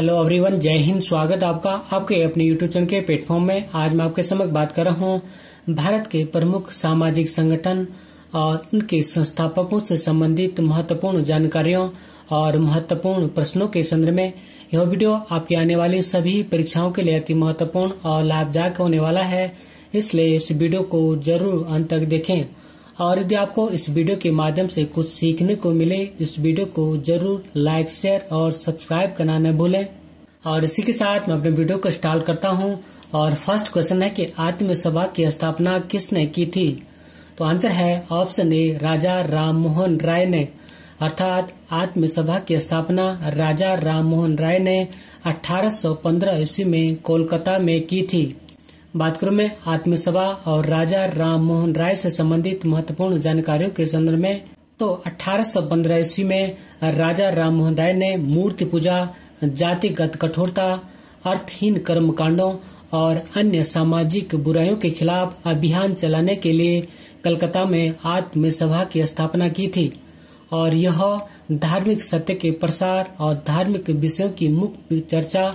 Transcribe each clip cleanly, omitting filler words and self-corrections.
Hello everyone, जय हिंद। स्वागत आपका आपके अपने यूट्यूब चैनल के प्लेटफॉर्म में। आज मैं आपके समक्ष बात कर रहा हूँ भारत के प्रमुख सामाजिक संगठन और उनके संस्थापकों से संबंधित महत्वपूर्ण जानकारियों और महत्वपूर्ण प्रश्नों के संदर्भ में। यह वीडियो आपकी आने वाली सभी परीक्षाओं के लिए अति महत्वपूर्ण और लाभदायक होने वाला है, इसलिए इस वीडियो को जरूर अंत तक देखें। और यदि आपको इस वीडियो के माध्यम से कुछ सीखने को मिले, इस वीडियो को जरूर लाइक, शेयर और सब्सक्राइब करना न भूलें। और इसी के साथ मैं अपने वीडियो को स्टार्ट करता हूं। और फर्स्ट क्वेश्चन है कि आत्म सभा की स्थापना किसने की थी? तो आंसर है ऑप्शन ए, राजा राम मोहन राय ने। अर्थात आत्म सभा की स्थापना राजा राम मोहन राय ने 1815 ईस्वी में कोलकाता में की थी। बात करूं मैं आत्म सभा और राजा राम मोहन राय से संबंधित महत्वपूर्ण जानकारियों के संदर्भ में, तो 1815 ईस्वी में राजा राम मोहन राय ने मूर्ति पूजा, जातिगत कठोरता, अर्थहीन कर्मकांडों और अन्य सामाजिक बुराइयों के खिलाफ अभियान चलाने के लिए कलकत्ता में आत्म सभा की स्थापना की थी। और यह धार्मिक सत्य के प्रसार और धार्मिक विषयों की मुक्त चर्चा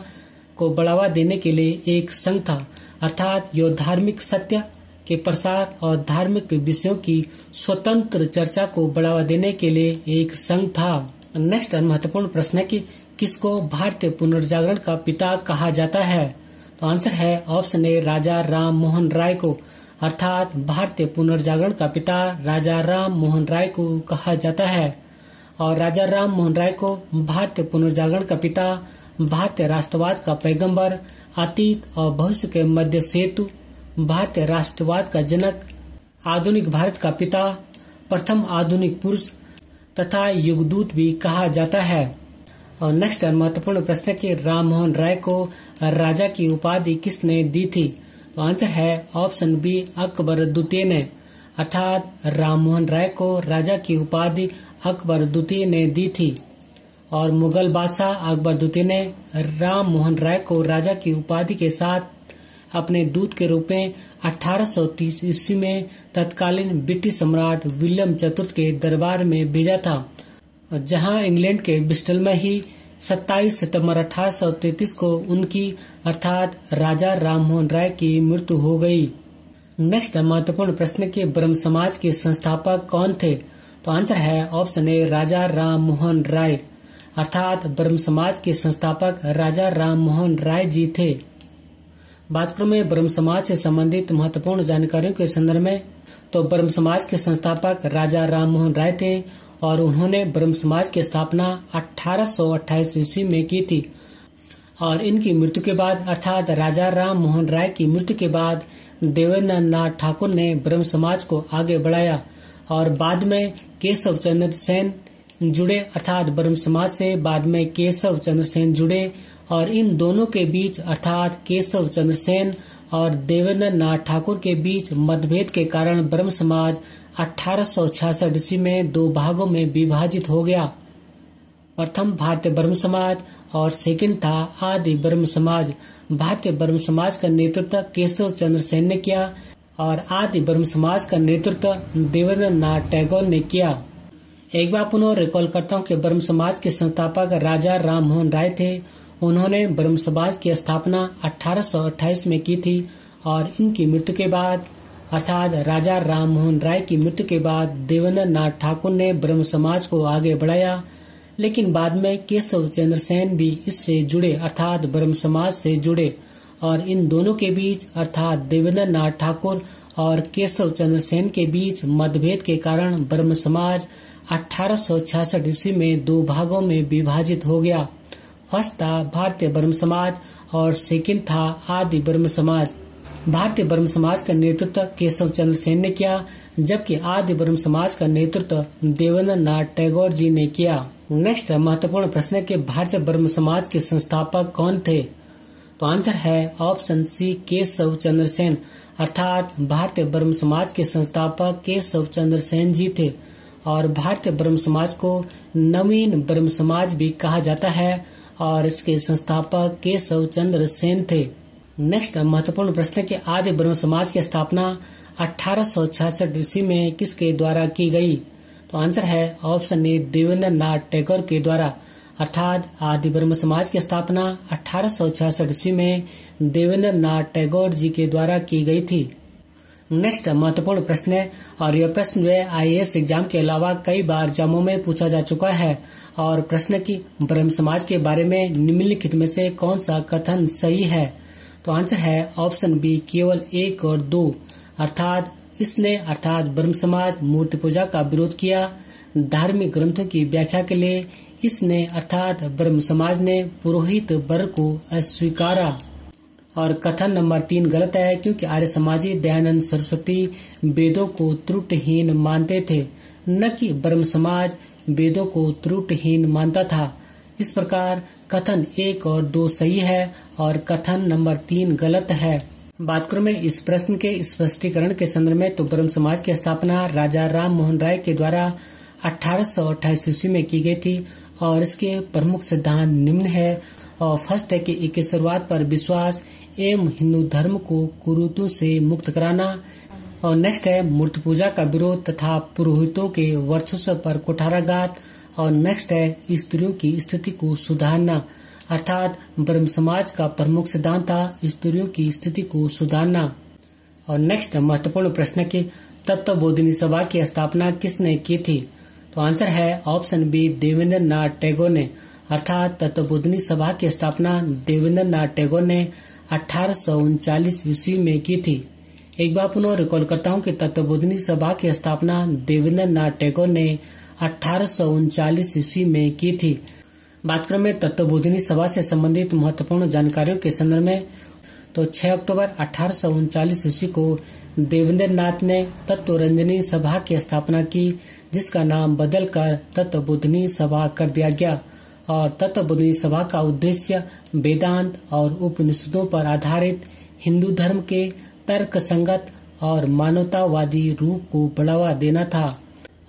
को बढ़ावा देने के लिए एक संघ था। अर्थात यह धार्मिक सत्य के प्रसार और धार्मिक विषयों की स्वतंत्र चर्चा को बढ़ावा देने के लिए एक संघ था। नेक्स्ट महत्वपूर्ण प्रश्न है कि किसको भारतीय पुनर्जागरण का पिता कहा जाता है? तो आंसर है ऑप्शन ए, राजा राम मोहन राय को। अर्थात भारतीय पुनर्जागरण का पिता राजा राम मोहन राय को कहा जाता है। और राजा राम मोहन राय को भारतीय पुनर्जागरण का पिता, भारतीय राष्ट्रवाद का पैगंबर, अतीत और भविष्य के मध्य सेतु, भारतीय राष्ट्रवाद का जनक, आधुनिक भारत का पिता, प्रथम आधुनिक पुरुष तथा युगदूत भी कहा जाता है। और नेक्स्ट महत्वपूर्ण प्रश्न है कि राम मोहन राय को राजा की उपाधि किसने दी थी? तो आंसर है ऑप्शन बी, अकबर द्वितीय ने। अर्थात राम मोहन राय को राजा की उपाधि अकबर द्वितीय ने दी थी। और मुगल बादशाह अकबर द्वितीय ने राम मोहन राय को राजा की उपाधि के साथ अपने दूत के रूप में 1830 ईस्वी में तत्कालीन ब्रिटिश सम्राट विलियम चतुर्थ के दरबार में भेजा था, जहां इंग्लैंड के ब्रिस्टल में ही 27 सितंबर 1833 को उनकी अर्थात राजा राम मोहन राय की मृत्यु हो गई। नेक्स्ट महत्वपूर्ण प्रश्न के ब्रह्म समाज के संस्थापक कौन थे? तो आंसर है ऑप्शन ए, राजा राम मोहन राय। अर्थात ब्रह्म समाज के संस्थापक राजा राम मोहन राय जी थे। बात करूं मैं ब्रह्म समाज से संबंधित महत्वपूर्ण जानकारियों के संदर्भ में, तो ब्रह्म समाज के संस्थापक राजा राम मोहन राय थे और उन्होंने ब्रह्म समाज की स्थापना 1828 ईस्वी में की थी। और इनकी मृत्यु के बाद अर्थात राजा राम मोहन राय की मृत्यु के बाद देवेंद्र नाथ ठाकुर ने ब्रह्म समाज को आगे बढ़ाया और बाद में केशव चंद्र सेन जुड़े। अर्थात ब्रह्म समाज से बाद में केशव चंद्र सेन जुड़े और इन दोनों के बीच अर्थात केशव चंद्र सेन और देवेंद्र नाथ ठाकुर के बीच मतभेद के कारण ब्रह्म समाज 1866 ईस्वी में दो भागों में विभाजित हो गया। प्रथम भारतीय ब्रह्म समाज और सेकंड था आदि ब्रह्म समाज। भारतीय ब्रह्म समाज का नेतृत्व केशव चंद्र सेन ने किया और आदि ब्रह्म समाज का नेतृत्व देवेंद्र नाथ टैगोर ने किया। एक बार पुनः रिकॉल करता हूँ कि ब्रह्म समाज के संस्थापक राजा राम मोहन राय थे। उन्होंने ब्रह्म समाज की स्थापना 1828 में की थी और इनकी मृत्यु के बाद अर्थात राजा राम मोहन राय की मृत्यु के बाद देवेंद्र नाथ ठाकुर ने ब्रह्म समाज को आगे बढ़ाया, लेकिन बाद में केशव चंद्र सेन भी इससे जुड़े अर्थात ब्रह्म समाज से जुड़े। और इन दोनों के बीच अर्थात देवेंद्र नाथ ठाकुर और केशव चंद्र सेन के बीच मतभेद के कारण ब्रह्म समाज 1866 ईस्वी में दो भागों में विभाजित हो गया। फर्स्ट था भारतीय ब्रह्म समाज और सेकंड था आदि ब्रह्म समाज। भारतीय ब्रह्म समाज का नेतृत्व केशव चंद्र सेन ने किया, जबकि आदि ब्रह्म समाज का नेतृत्व देवेंद्र नाथ टैगोर जी ने किया। नेक्स्ट महत्वपूर्ण प्रश्न है कि भारतीय ब्रह्म समाज के संस्थापक कौन थे? तो आंसर है ऑप्शन सी, केशव चंद्र सेन। अर्थात भारतीय ब्रह्म समाज के संस्थापक केशव चंद्र सेन जी थे। और भारतीय ब्रह्म समाज को नवीन ब्रह्म समाज भी कहा जाता है और इसके संस्थापक केशव चंद्र सेन थे। नेक्स्ट महत्वपूर्ण प्रश्न है कि आदि ब्रह्म समाज की स्थापना 1866 ईस्वी में किसके द्वारा की गई? तो आंसर है ऑप्शन ए, देवेंद्र नाथ टैगोर के द्वारा। अर्थात आदि ब्रह्म समाज की स्थापना 1866 ईस्वी में देवेंद्र नाथ टैगोर जी के द्वारा की गई थी। नेक्स्ट महत्वपूर्ण प्रश्न है और यह प्रश्न IAS एग्जाम के अलावा कई बार एग्जामों में पूछा जा चुका है। और प्रश्न की ब्रह्म समाज के बारे में निम्नलिखित में से कौन सा कथन सही है? तो आंसर है ऑप्शन बी, केवल 1 और 2। अर्थात इसने ब्रह्म समाज मूर्ति पूजा का विरोध किया। धार्मिक ग्रंथों की व्याख्या के लिए इसने अर्थात ब्रह्म समाज ने पुरोहित वर्ग को अस्वीकारा। और कथन नंबर 3 गलत है, क्योंकि आर्य समाजी दयानंद सरस्वती वेदों को त्रुटिहीन मानते थे, न कि ब्रह्म समाज वेदों को त्रुटिहीन मानता था। इस प्रकार कथन 1 और 2 सही है और कथन नंबर 3 गलत है। बात करूं मैं इस प्रश्न के स्पष्टीकरण के संदर्भ में, तो ब्रह्म समाज की स्थापना राजा राम मोहन राय के द्वारा 1828 ईस्वी में की गई थी और इसके प्रमुख सिद्धांत निम्न है। और फर्स्ट है कि इसकी शुरुआत पर विश्वास एवं हिंदू धर्म को कुरीतियों से मुक्त कराना। और नेक्स्ट है मूर्ति पूजा का विरोध तथा पुरोहितों के वर्चस्व पर कुठाराघात। और नेक्स्ट है स्त्रियों की स्थिति को सुधारना। अर्थात ब्रह्म समाज का प्रमुख सिद्धांत था स्त्रियों की स्थिति को सुधारना। और नेक्स्ट महत्वपूर्ण प्रश्न की तत्वबोधिनी सभा की स्थापना किसने की थी? तो आंसर है ऑप्शन बी, देवेंद्र नाथ टैगोर ने। अर्थात तत्वबोधिनी सभा की स्थापना देवेंद्र नाथ टैगोर ने 1839 ईस्वी में की थी। एक बार पुनः रिकॉल करता हूँ कि तत्वबोधिनी सभा की स्थापना देवेंद्र नाथ टैगोर ने 1839 ईस्वी में की थी। बात करें में तत्वबोधिनी सभा से संबंधित महत्वपूर्ण जानकारियों के संदर्भ में, तो 6 अक्टूबर 1839 ईस्वी को देवेंद्र नाथ ने तत्वरंजनी सभा की स्थापना की, जिसका नाम बदलकर तत्वबोधिनी सभा कर दिया गया। और तत्वबोधिनी सभा का उद्देश्य वेदांत और उपनिषदों पर आधारित हिंदू धर्म के तर्क संगत और मानवतावादी रूप को बढ़ावा देना था।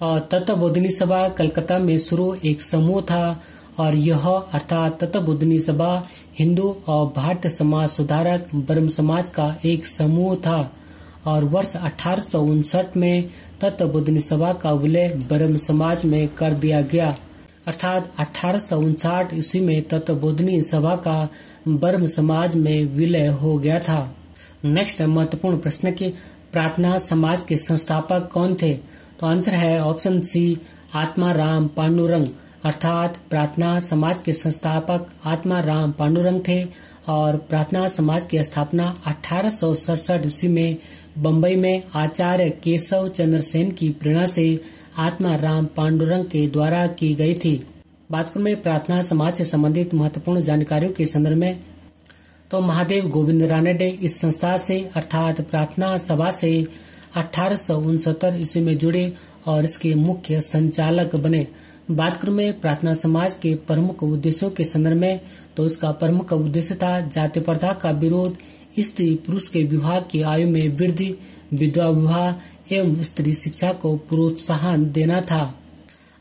और तत्वबोधिनी सभा कलकत्ता में शुरू एक समूह था और यह अर्थात तत्वबोधिनी सभा हिंदू और भारतीय समाज सुधारक ब्रह्म समाज का एक समूह था। और वर्ष 1859 में तत्वबोधिनी सभा का विलय ब्रह्म समाज में कर दिया गया। अर्थात 1859 ईस्वी में तत्वबोधिनी सभा का ब्रह्म समाज में विलय हो गया था। नेक्स्ट महत्वपूर्ण प्रश्न की प्रार्थना समाज के संस्थापक कौन थे? तो आंसर है ऑप्शन सी, आत्माराम पांडुरंग। अर्थात प्रार्थना समाज के संस्थापक आत्माराम पांडुरंग थे। और प्रार्थना समाज की स्थापना 1867 ईस्वी में बम्बई में आचार्य केशव चंद्र सेन की प्रेरणा से आत्माराम पांडुरंग के द्वारा की गई थी। बात करें मैं प्रार्थना समाज से संबंधित महत्वपूर्ण जानकारियों के संदर्भ में, तो महादेव गोविंद रानडे इस संस्था से अर्थात प्रार्थना सभा से 1869 ईस्वी में जुड़े और इसके मुख्य संचालक बने। बात करूं मैं प्रार्थना समाज के प्रमुख उद्देश्यों के संदर्भ में, तो इसका प्रमुख उद्देश्य था जाति प्रथा का विरोध, स्त्री पुरुष के विवाह की आयु में वृद्धि, विधवा विवाह एवं स्त्री शिक्षा को प्रोत्साहन देना था।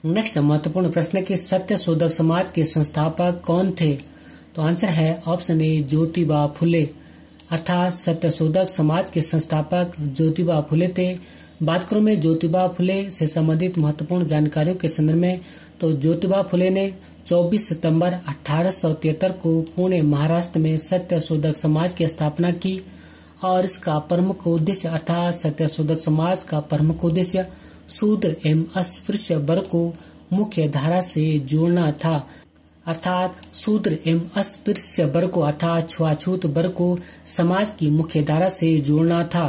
नेक्स्ट महत्वपूर्ण प्रश्न के सत्य शोधक समाज के संस्थापक कौन थे? तो आंसर है ऑप्शन ए, ज्योतिबा फुले। अर्थात सत्य शोधक समाज के संस्थापक ज्योतिबा फुले थे। बात करूं मैं ज्योतिबा फुले से संबंधित महत्वपूर्ण जानकारियों के संदर्भ में, तो ज्योतिबा फुले ने 24 सितंबर 1873 को पुणे महाराष्ट्र में सत्य शोधक समाज की स्थापना की। और इसका प्रमुख उद्देश्य अर्थात सत्य शोधक समाज का प्रमुख उद्देश्य शूद्र एवं अस्पृश्य वर्ग को मुख्य धारा से जोड़ना था। अर्थात शूद्र एवं अस्पृश्य वर्ग को अर्थात छुआछूत वर्ग को समाज की मुख्य धारा से जोड़ना था।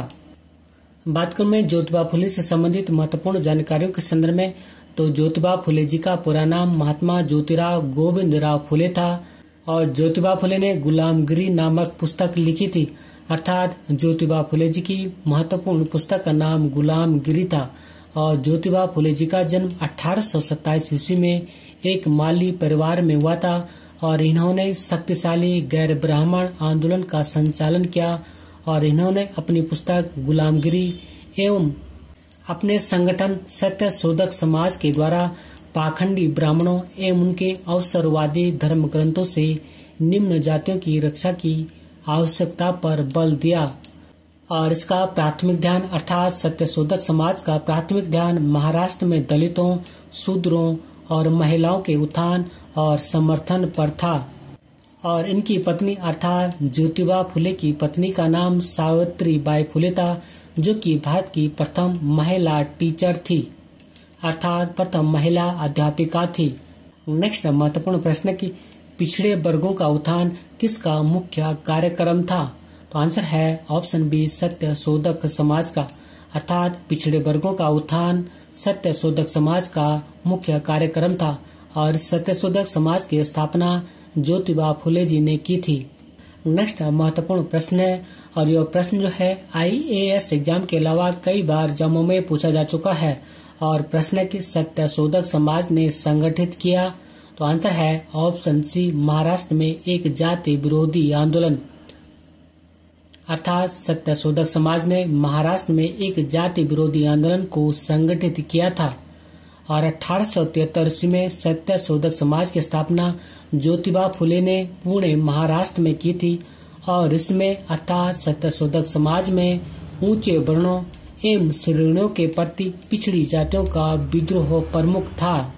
बात करूं मैं ज्योतिबा फुले से संबंधित महत्वपूर्ण जानकारियों के संदर्भ में, तो ज्योतिबा फुले जी का पूरा नाम महात्मा ज्योतिराव गोविंद राव फुले था। और ज्योतिबा फुले ने गुलामगिरी नामक पुस्तक लिखी थी। अर्थात ज्योतिबा फुले जी की महत्वपूर्ण पुस्तक का नाम गुलामगिरी था। और ज्योतिबा फुले जी का जन्म 1827 ईस्वी में एक माली परिवार में हुआ था। और इन्होंने शक्तिशाली गैर ब्राह्मण आंदोलन का संचालन किया। और इन्होंने अपनी पुस्तक गुलामगिरी एवं अपने संगठन सत्य शोधक समाज के द्वारा पाखंडी ब्राह्मणों एवं उनके अवसरवादी धर्म ग्रंथों से निम्न जातियों की रक्षा की आवश्यकता पर बल दिया। और इसका प्राथमिक ध्यान अर्थात सत्य शोधक समाज का प्राथमिक ध्यान महाराष्ट्र में दलितों, शूद्रों और महिलाओं के उत्थान और समर्थन पर था। और इनकी पत्नी अर्थात ज्योतिबा फुले की पत्नी का नाम सावित्री बाई फुले था, जो कि भारत की प्रथम महिला टीचर थी, अर्थात प्रथम महिला अध्यापिका थी। नेक्स्ट महत्वपूर्ण प्रश्न की पिछड़े वर्गों का उत्थान किसका मुख्य कार्यक्रम था? तो आंसर है ऑप्शन बी, सत्य शोधक समाज का, अर्थात पिछड़े वर्गों का उत्थान सत्य शोधक समाज का मुख्य कार्यक्रम था। और सत्य शोधक समाज की स्थापना ज्योतिबा फुले जी ने की थी। नेक्स्ट महत्वपूर्ण प्रश्न है, और यह प्रश्न जो है IAS एग्जाम के अलावा कई बार जम्मू में पूछा जा चुका है। और प्रश्न है कि सत्य शोधक समाज ने संगठित किया। तो आंसर है ऑप्शन सी, महाराष्ट्र में एक जाति विरोधी आंदोलन, अर्थात सत्य शोधक समाज ने महाराष्ट्र में एक जाति विरोधी आंदोलन को संगठित किया था। और 1873 में सत्य शोधक समाज की स्थापना ज्योतिबा फुले ने पुणे महाराष्ट्र में की थी। और इसमें अर्थात सत्य शोधक समाज में ऊंचे वर्णों एवं श्रेणियों के प्रति पिछड़ी जातियों का विद्रोह प्रमुख था।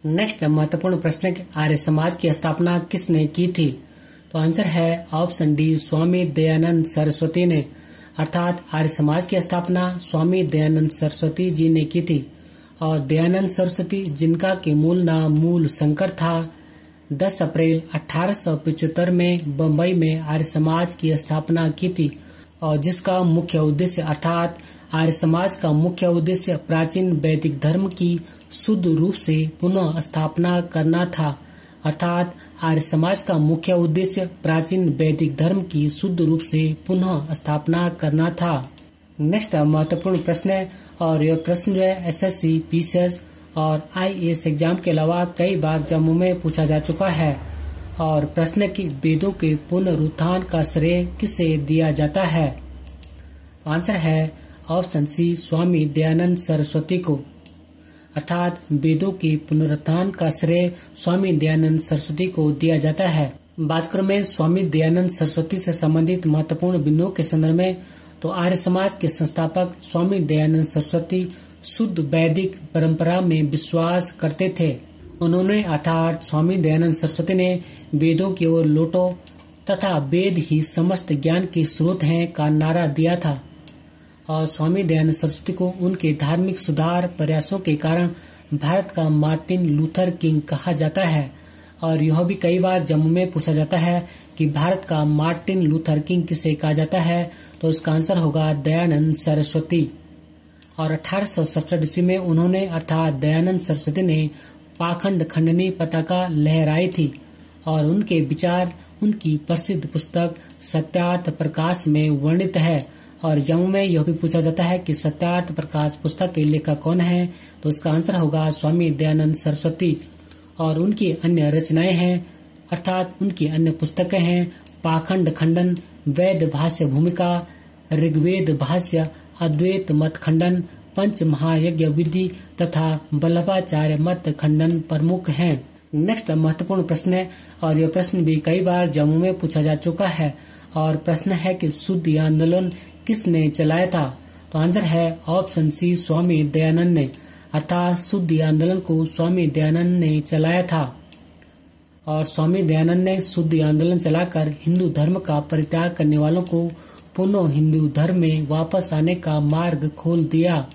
नेक्स्ट महत्वपूर्ण प्रश्न है, आर्य समाज की स्थापना किसने की थी? तो आंसर है ऑप्शन डी, स्वामी दयानंद सरस्वती ने, अर्थात आर्य समाज की स्थापना स्वामी दयानंद सरस्वती जी ने की थी। और दयानंद सरस्वती, जिनका के मूल नाम मूल शंकर था, 10 अप्रैल 1875 में बम्बई में आर्य समाज की स्थापना की थी। और जिसका मुख्य उद्देश्य अर्थात आर्य समाज का मुख्य उद्देश्य प्राचीन वैदिक धर्म की शुद्ध रूप से पुनः स्थापना करना था, अर्थात आर्य समाज का मुख्य उद्देश्य प्राचीन वैदिक धर्म की शुद्ध रूप से पुनः स्थापना करना था। नेक्स्ट महत्वपूर्ण प्रश्न है, और यह प्रश्न जो है SSC, PCS और IAS एग्जाम के अलावा कई बार जम्मू में पूछा जा चुका है। और प्रश्न की वेदों के पुनरुत्थान का श्रेय किसे दिया जाता है? आंसर है ऑप्शन सी, स्वामी दयानंद सरस्वती को, अर्थात वेदों के पुनरुत्थान का श्रेय स्वामी दयानंद सरस्वती को दिया जाता है। बात करें में स्वामी दयानंद सरस्वती से संबंधित महत्वपूर्ण बिंदुओं के संदर्भ में, तो आर्य समाज के संस्थापक स्वामी दयानंद सरस्वती शुद्ध वैदिक परंपरा में विश्वास करते थे। उन्होंने अर्थात स्वामी दयानंद सरस्वती ने वेदों की ओर लौटो तथा वेद ही समस्त ज्ञान के स्रोत हैं का नारा दिया था। और स्वामी दयानंद सरस्वती को उनके धार्मिक सुधार प्रयासों के कारण भारत का मार्टिन लूथर किंग कहा जाता है। और यह भी कई बार जम्मू में पूछा जाता है कि भारत का मार्टिन लूथर किंग किसे कहा जाता है? तो इसका आंसर होगा दयानंद सरस्वती। और 1867 ईस्वी में उन्होंने अर्थात दयानंद सरस्वती ने पाखंड खंडनी पताका लहराई थी। और उनके विचार उनकी प्रसिद्ध पुस्तक सत्यार्थ प्रकाश में वर्णित है। और जम्मू में यह भी पूछा जाता है कि सत्यार्थ प्रकाश पुस्तक के लेखक कौन है? तो इसका आंसर होगा स्वामी दयानंद सरस्वती। और उनकी अन्य रचनाएं हैं, अर्थात उनकी अन्य पुस्तकें हैं पाखंड खंडन, वेद भाष्य भूमिका, ऋग्वेद भाष्य, अद्वैत मत खंडन, पंच महायज्ञ विधि तथा वल्लभाचार्य मत खंडन प्रमुख हैं। नेक्स्ट महत्वपूर्ण प्रश्न है, और यह प्रश्न भी कई बार जम्मू में पूछा जा चुका है। और प्रश्न है कि शुद्ध आंदोलन किसने चलाया था? तो आंसर है ऑप्शन सी, स्वामी दयानंद ने, अर्थात शुद्ध आंदोलन को स्वामी दयानंद ने चलाया था। और स्वामी दयानंद ने शुद्ध आंदोलन चलाकर हिंदू धर्म का परित्याग करने वालों को पुनः हिंदू धर्म में वापस आने का मार्ग खोल दिया।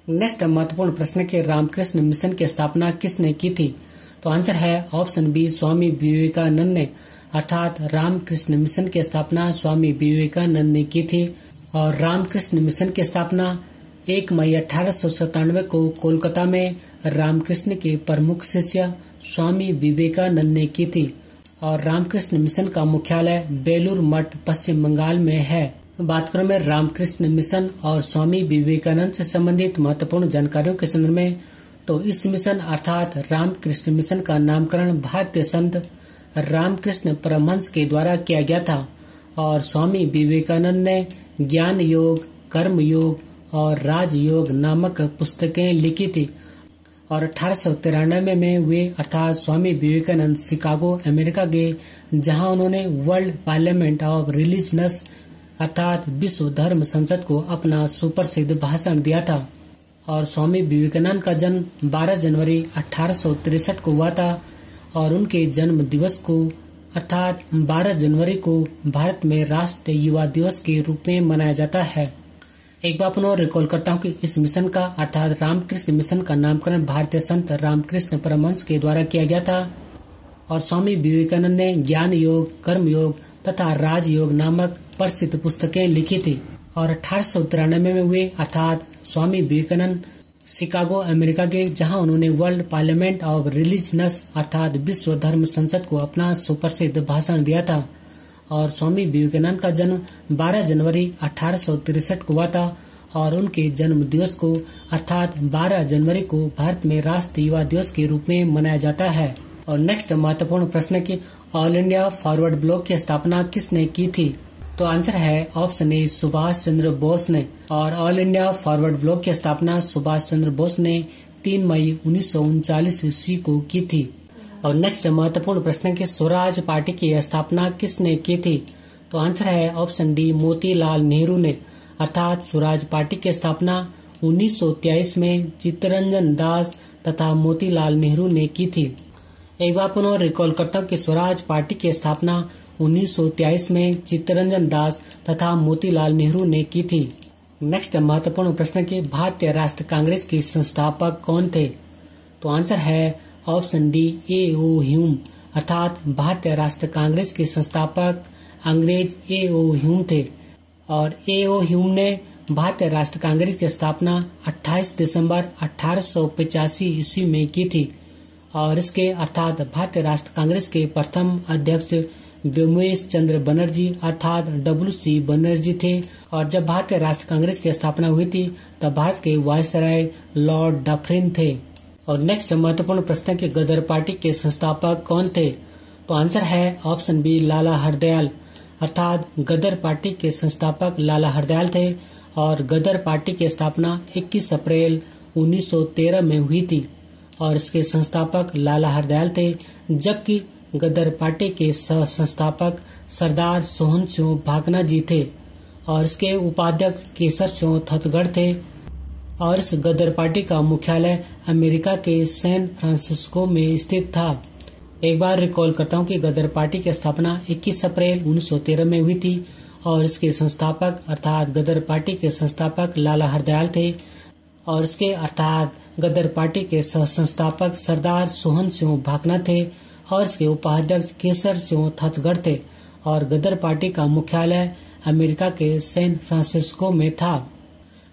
नेक्स्ट महत्वपूर्ण प्रश्न के रामकृष्ण मिशन की स्थापना किसने की थी? तो आंसर है ऑप्शन बी, स्वामी विवेकानंद ने, अर्थात रामकृष्ण मिशन की स्थापना स्वामी विवेकानंद ने की थी। और रामकृष्ण मिशन की स्थापना 1 मई 1897 को कोलकाता में रामकृष्ण के प्रमुख शिष्य स्वामी विवेकानंद ने की थी। और रामकृष्ण मिशन का मुख्यालय बेलूर मठ पश्चिम बंगाल में है। बात करें में रामकृष्ण मिशन और स्वामी विवेकानंद से संबंधित महत्वपूर्ण जानकारियों के संदर्भ में, तो इस मिशन अर्थात रामकृष्ण मिशन का नामकरण भारतीय संत रामकृष्ण परमहंस के द्वारा किया गया था। और स्वामी विवेकानंद ने ज्ञान योग, कर्म योग और राजयोग नामक पुस्तकें लिखी थी। और 1893 में वे अर्थात स्वामी विवेकानंद शिकागो अमेरिका गए, जहां उन्होंने वर्ल्ड पार्लियामेंट ऑफ रिलीजनस अर्थात विश्व धर्म संसद को अपना सुप्रसिद्ध भाषण दिया था। और स्वामी विवेकानंद का जन्म 12 जनवरी 1863 को हुआ था। और उनके जन्म दिवस को अर्थात 12 जनवरी को भारत में राष्ट्रीय युवा दिवस के रूप में मनाया जाता है। एक बार पुनः रिकॉल करता हूँ कि इस मिशन का अर्थात रामकृष्ण मिशन का नामकरण भारतीय संत रामकृष्ण परमहंस के द्वारा किया गया था और स्वामी विवेकानंद ने ज्ञान योग, कर्म योग तथा राजयोग नामक प्रसिद्ध पुस्तकें लिखी थी। और 1893 में हुए अर्थात स्वामी विवेकानंद शिकागो अमेरिका के, जहां उन्होंने वर्ल्ड पार्लियामेंट ऑफ रिलीजनस अर्थात विश्व धर्म संसद को अपना सुप्रसिद्ध भाषण दिया था। और स्वामी विवेकानंद का जन्म 12 जनवरी 1863 को हुआ था और उनके जन्म दिवस को अर्थात 12 जनवरी को भारत में राष्ट्रीय युवा दिवस के रूप में मनाया जाता है। और नेक्स्ट महत्वपूर्ण प्रश्न की ऑल इंडिया फॉरवर्ड ब्लॉक की स्थापना किसने की थी? तो आंसर है ऑप्शन ए सुभाष चंद्र बोस ने। और ऑल इंडिया फॉरवर्ड ब्लॉक की स्थापना सुभाष चंद्र बोस ने 3 मई 1939 ईस्वी को की थी। और नेक्स्ट महत्वपूर्ण प्रश्न की स्वराज पार्टी की स्थापना किसने की थी? तो आंसर है ऑप्शन डी मोतीलाल नेहरू ने। अर्थात स्वराज पार्टी की स्थापना 1923 में चित्तरंजन दास तथा मोतीलाल नेहरू ने की थी। एक बार पुनः रिकॉल करता हूँ कि स्वराज पार्टी की स्थापना 1923 में चित्तरंजन दास तथा मोतीलाल नेहरू ने की थी। नेक्स्ट महत्वपूर्ण प्रश्न की भारतीय राष्ट्र कांग्रेस के संस्थापक कौन थे? तो आंसर है ऑप्शन डी A.O. ह्यूम। अर्थात भारतीय राष्ट्र कांग्रेस के संस्थापक अंग्रेज A.O. ह्यूम थे। और A.O. ह्यूम ने भारतीय राष्ट्र कांग्रेस की स्थापना 28 दिसंबर 1885 ईस्वी में की थी। और इसके अर्थात भारतीय राष्ट्र कांग्रेस के प्रथम अध्यक्ष व्योमेश चंद्र बनर्जी अर्थात W.C. बनर्जी थे। और जब भारतीय राष्ट्र कांग्रेस की स्थापना हुई थी तब भारत के वायसराय लॉर्ड डफरिन थे। और नेक्स्ट महत्वपूर्ण प्रश्न के गदर पार्टी के संस्थापक कौन थे? तो आंसर है ऑप्शन बी लाला हरदयाल। अर्थात गदर पार्टी के संस्थापक लाला हरदयाल थे। और गदर पार्टी की स्थापना 21 अप्रैल 1913 में हुई थी और इसके संस्थापक लाला हरदयाल थे, जबकि गदर पार्टी के सह संस्थापक सरदार सोहन सिंह भागना जी थे और इसके उपाध्यक्ष केसर सिंह थतगढ़ थे। और इस गदर पार्टी का मुख्यालय अमेरिका के सैन फ्रांसिस्को में स्थित था। एक बार रिकॉल करता हूँ कि गदर पार्टी की स्थापना 21 अप्रैल 1913 में हुई थी और इसके संस्थापक अर्थात गदर पार्टी के संस्थापक लाला हरदयाल थे और इसके अर्थात गदर पार्टी के सह संस्थापक सरदार सोहन सिंह भागना थे और इसके उपाध्यक्ष केसर सिंह थतगढ़ थे। और गदर पार्टी का मुख्यालय अमेरिका के सैन फ्रांसिस्को में था।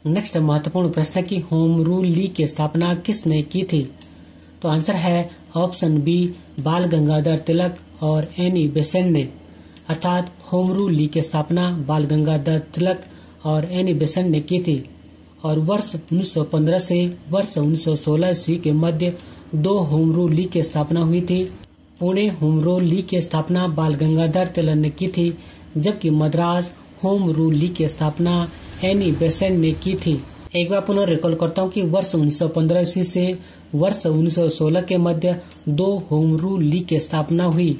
नेक्स्ट महत्वपूर्ण प्रश्न की होम रूल लीग की स्थापना किसने की थी? तो आंसर है ऑप्शन बी बाल गंगाधर तिलक और एनी बेसेंट ने। अर्थात होम रूल लीग की स्थापना बाल गंगाधर तिलक और एनी बेसेंट ने की थी। और वर्ष 1915 से वर्ष 1916 ईस्वी के मध्य 2 होम रूल लीग की स्थापना हुई थी। पुणे होम रूल लीग की स्थापना बाल गंगाधर तिलक ने की थी, जबकि मद्रास होम रूल लीग की स्थापना एनी बेसेंट ने की थी। एक बार पुनः रिकॉल करता हूँ कि वर्ष 1915 ईस्वी से वर्ष 1916 के मध्य 2 होम रूल लीग की स्थापना हुई।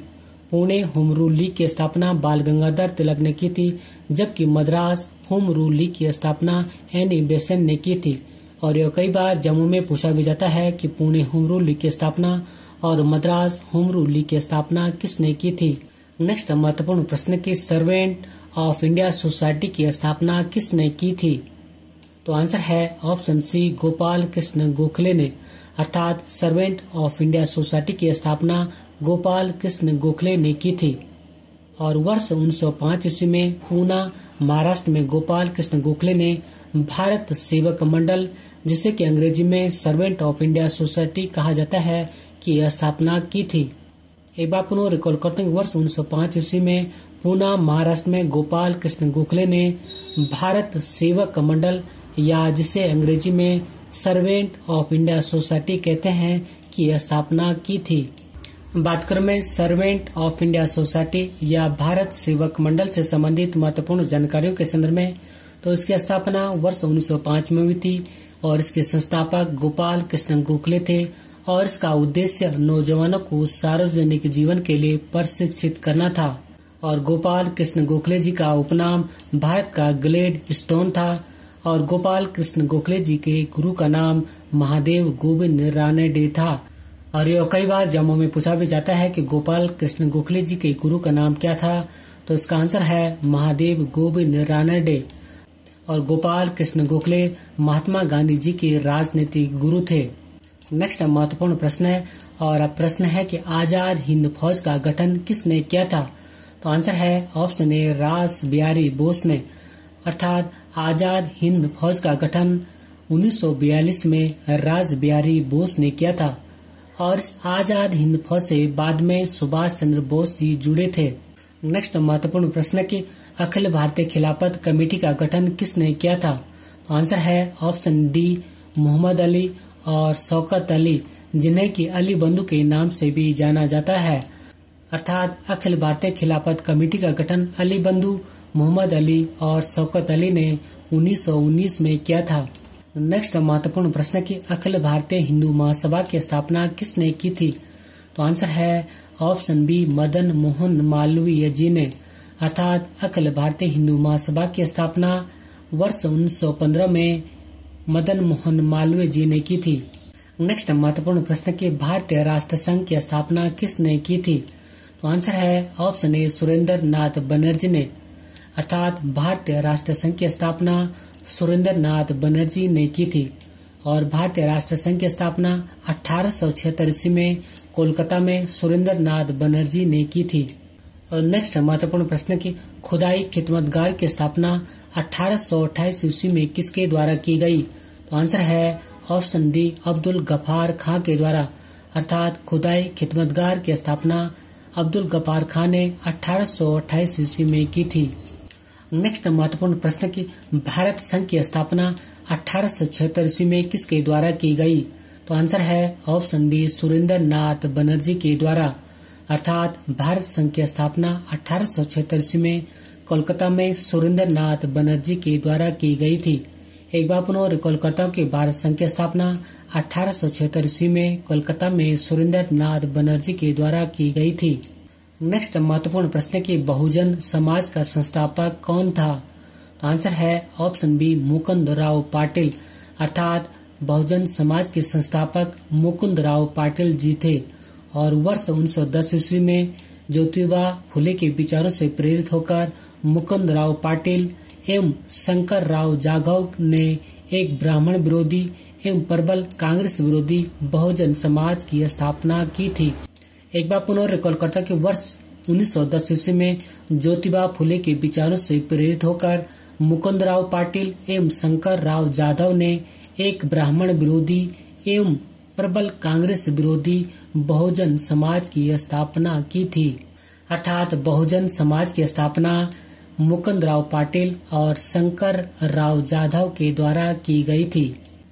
पुणे होम रूल लीग की स्थापना बाल गंगाधर तिलक ने की थी, जबकि मद्रास होम रूल लीग की स्थापना एनी बेसेंट ने की थी। और यह कई बार जम्मू में पूछा भी जाता है कि पुणे होम रूल लीग की स्थापना और मद्रास होम रूल लीग की स्थापना किसने की थी। नेक्स्ट महत्वपूर्ण प्रश्न की सर्वेंट ऑफ इंडिया सोसाइटी की स्थापना किसने की थी? तो आंसर है ऑप्शन सी गोपाल कृष्ण गोखले ने। अर्थात सर्वेंट ऑफ इंडिया सोसाइटी की स्थापना गोपाल कृष्ण गोखले ने की थी। और वर्ष 1905 ईस्वी में पूना महाराष्ट्र में गोपाल कृष्ण गोखले ने भारत सेवक मंडल, जिसे कि अंग्रेजी में सर्वेंट ऑफ इंडिया सोसाइटी कहा जाता है, की स्थापना की थी। एक बार पुनः रिकॉल करते हैं, वर्ष 1905 ईस्वी में पूना महाराष्ट्र में गोपाल कृष्ण गोखले ने भारत सेवक मंडल या जिसे अंग्रेजी में सर्वेंट ऑफ इंडिया सोसाइटी कहते हैं की स्थापना की थी। बात करें मैं सर्वेंट ऑफ इंडिया सोसाइटी या भारत सेवक मंडल से संबंधित महत्वपूर्ण जानकारियों के संदर्भ में, तो इसकी स्थापना वर्ष 1905 में हुई थी और इसके संस्थापक गोपाल कृष्ण गोखले थे और इसका उद्देश्य नौजवानों को सार्वजनिक जीवन के लिए प्रशिक्षित करना था। और गोपाल कृष्ण गोखले जी का उपनाम भारत का ग्लेड स्टोन था और गोपाल कृष्ण गोखले जी के गुरु का नाम महादेव गोविंद रानडे था। और ये कई बार जम्मू में पूछा भी जाता है कि गोपाल कृष्ण गोखले जी के गुरु का नाम क्या था। तो इसका आंसर है महादेव गोविंद रानडे। और गोपाल कृष्ण गोखले महात्मा गांधी जी के राजनीतिक गुरु थे। नेक्स्ट महत्वपूर्ण प्रश्न है, और अब प्रश्न है कि आजाद हिंद फौज का गठन किसने किया था। तो आंसर है ऑप्शन ए रास बिहारी बोस ने। अर्थात आजाद हिंद फौज का गठन 1942 में रास बिहारी बोस ने किया था। और इस आजाद हिंद फौज से बाद में सुभाष चंद्र बोस जी जुड़े थे। नेक्स्ट महत्वपूर्ण प्रश्न की अखिल भारतीय खिलाफत कमेटी का गठन किसने किया था। तो आंसर है ऑप्शन डी मोहम्मद अली और शौकत अली, जिन्हें की अली बंधु के नाम से भी जाना जाता है। अर्थात अखिल भारतीय खिलाफत कमेटी का गठन अली बंधु, मोहम्मद अली और शौकत अली ने 1919 में किया था। नेक्स्ट महत्वपूर्ण प्रश्न की अखिल भारतीय हिंदू महासभा की स्थापना किसने की थी। तो आंसर है ऑप्शन बी मदन मोहन मालवीय जी ने। अर्थात अखिल भारतीय हिंदू महासभा की स्थापना वर्ष 1915 में मदन मोहन मालवीय जी ने की थी। नेक्स्ट महत्वपूर्ण प्रश्न की भारतीय राष्ट्र संघ की स्थापना किसने की थी। तो आंसर है ऑप्शन ए सुरेंद्र नाथ बनर्जी ने। अर्थात भारतीय राष्ट्र संघ की स्थापना सुरेंद्र नाथ बनर्जी ने की थी। और भारतीय राष्ट्र संघ की स्थापना 1876 ईस्वी में कोलकाता में सुरेंद्र नाथ बनर्जी ने की थी। और नेक्स्ट महत्वपूर्ण प्रश्न की खुदाई खिदमतगार की स्थापना 1828 ईस्वी में किसके द्वारा की गई। तो आंसर है ऑप्शन डी अब्दुल गफार खां के द्वारा। अर्थात खुदाई खिदमतगार की स्थापना अब्दुल गफार खां ने 1828 ईस्वी में की थी। नेक्स्ट महत्वपूर्ण प्रश्न की भारत संघ की स्थापना 1876 ईस्वी में किसके द्वारा की गई। तो आंसर है ऑप्शन डी सुरेंद्र नाथ बनर्जी के द्वारा। अर्थात भारत संघ की स्थापना 1876 ईस्वी में कोलकाता में सुरेंद्र नाथ बनर्जी के द्वारा की गई थी। एक बार पुनः रिकॉल करता हूँ कि भारत संघ की स्थापना 1876 ईस्वी में कोलकाता में सुरेंद्र नाथ बनर्जी के द्वारा की गई थी। नेक्स्ट महत्वपूर्ण प्रश्न की बहुजन समाज का संस्थापक कौन था। तो आंसर है ऑप्शन बी मुकुंद राव पाटिल। अर्थात बहुजन समाज के संस्थापक मुकुंद राव पाटिल जी थे। और वर्ष 1910 ईस्वी में ज्योतिबा फुले के विचारों से प्रेरित होकर मुकुंद राव पाटिल एवं शंकर राव जाधव ने एक ब्राह्मण विरोधी एवं प्रबल कांग्रेस विरोधी बहुजन समाज की स्थापना की थी। एक बार पुनः रिकॉल करता कि वर्ष 1910 ईस्वी में ज्योतिबा फुले के विचारों से प्रेरित होकर मुकुंद राव पाटिल एवं शंकर राव जाधव ने एक ब्राह्मण विरोधी एवं प्रबल कांग्रेस विरोधी बहुजन समाज की स्थापना की थी। अर्थात बहुजन समाज की स्थापना मुकुंद राव पाटिल और शंकर राव जाधव के द्वारा की गई थी।